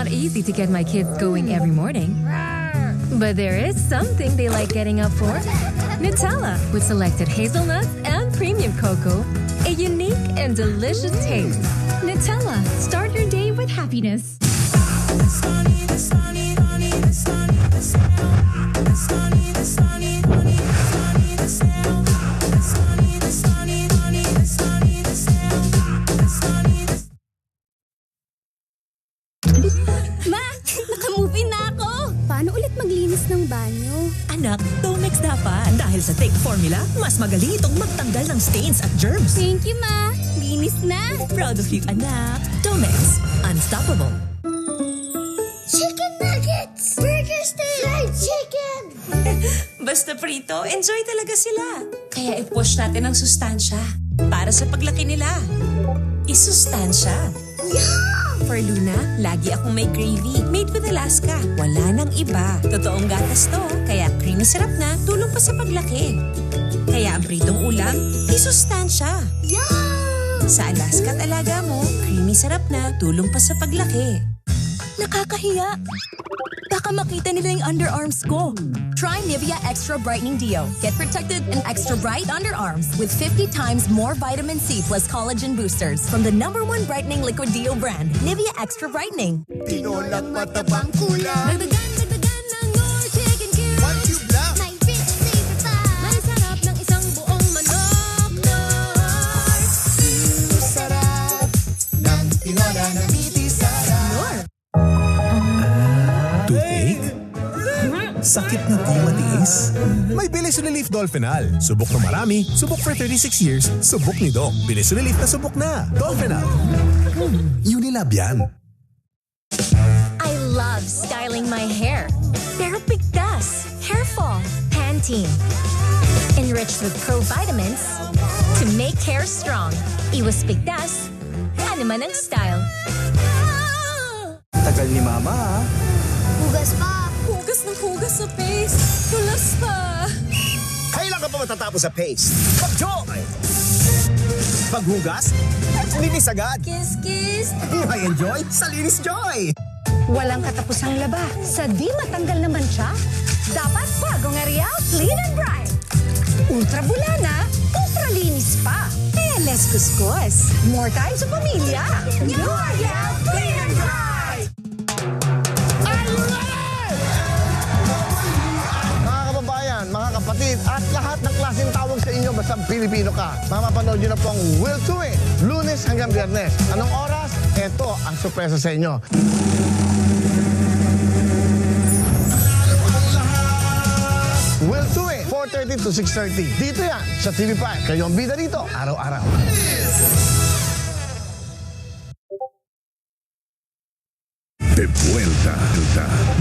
not easy to get my kids going every morning. But there is something they like getting up for. Nutella with selected hazelnuts and premium cocoa. A unique and delicious taste. Nutella, start your day with happiness. Ma, naka-movie na ako! Paano ulit maglinis ng banyo? Anak, Domex dapat. Dahil sa Take Formula, mas magaling itong magtanggal ng stains at germs. Thank you, Ma! Linis na! Proud of you, anak. Domex. Unstoppable. Chicken nuggets! Burger steak! Fried chicken! Basta prito, enjoy talaga sila. Kaya i-push natin ang sustansya para sa paglaki nila. Isustansya. For Luna, lagi akong may gravy. Made with Alaska. Wala nang iba. Totoong gatas to, kaya creamy sarap na, tulong pa sa paglaki. Kaya ang pritong ulam, isustansya. Sa Alaska at alaga mo, creamy sarap na, tulong pa sa paglaki. Nakakahiya. Baka makita nila yung underarms ko. Try Nivea Extra Brightening Deo. Get protected and extra bright underarms with 50 times more vitamin C plus collagen boosters from the #1 brightening liquid deo brand, Nivea Extra Brightening. Tinolang matabang kulang. Dagdagan ng Nor Chicken Cube. One cube lang. May rich flavor pa. May sarap ng isang buong manok. Nor. Sarap ng tinola na miti sarap. Toothache? Sakit na di matiis? May Bilisunilif Dolphinal. Subok na marami, subok for 36 years, subok ni Doc. Bilisunilif na subok na. Dolphinal. Unilab yan. I love styling my hair. Pero bigtas, hair fall, Pantene. Enriched with pro-vitamins to make hair strong. Iwas bigtas, ano man ang style. Tagal ni Mama, ha? Hugas pa. Hugas ng hugas sa face. Tulas pa. Kailan ka pa matatapos sa paste? Pag-joy! Paghugas? Linis agad! Kiss, kiss. May enjoy sa Linis Joy! Walang katapusang laba. Sa di matanggal naman siya, dapat bagong Ariel Clean and Bright. Ultra bulana, ultra linis pa. Kaya less kuskus. More time sa pamilya. New Ariel Clean and Bright! Mga kababayan, mga kapatid, at lahat ng klaseng tawag sa inyo basta Pilipino ka. Mapapanood nyo na po ang Will to It, Lunes hanggang Biyernes. Anong oras? Ito ang sorpresa sa inyo. Will to It, 4:30 to 6:30. Dito yan, sa TV5. Kayo ang bida dito, araw-araw. De vuelta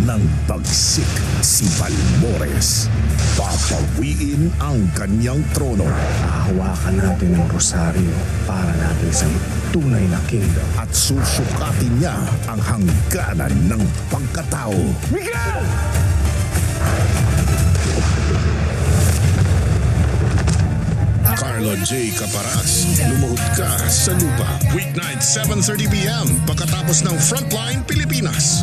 ng pagsik si Balmores. Papawiin ang kanyang trono. Hahawakan natin ang rosaryo para natin sa tunay na kingdom. At susukatin niya ang hangganan ng pagkatao. Miguel! Carlo J. Caparas, lumuhod ka sa lupa. Weeknight, 7:30 p.m. pagkatapos ng Frontline Pilipinas.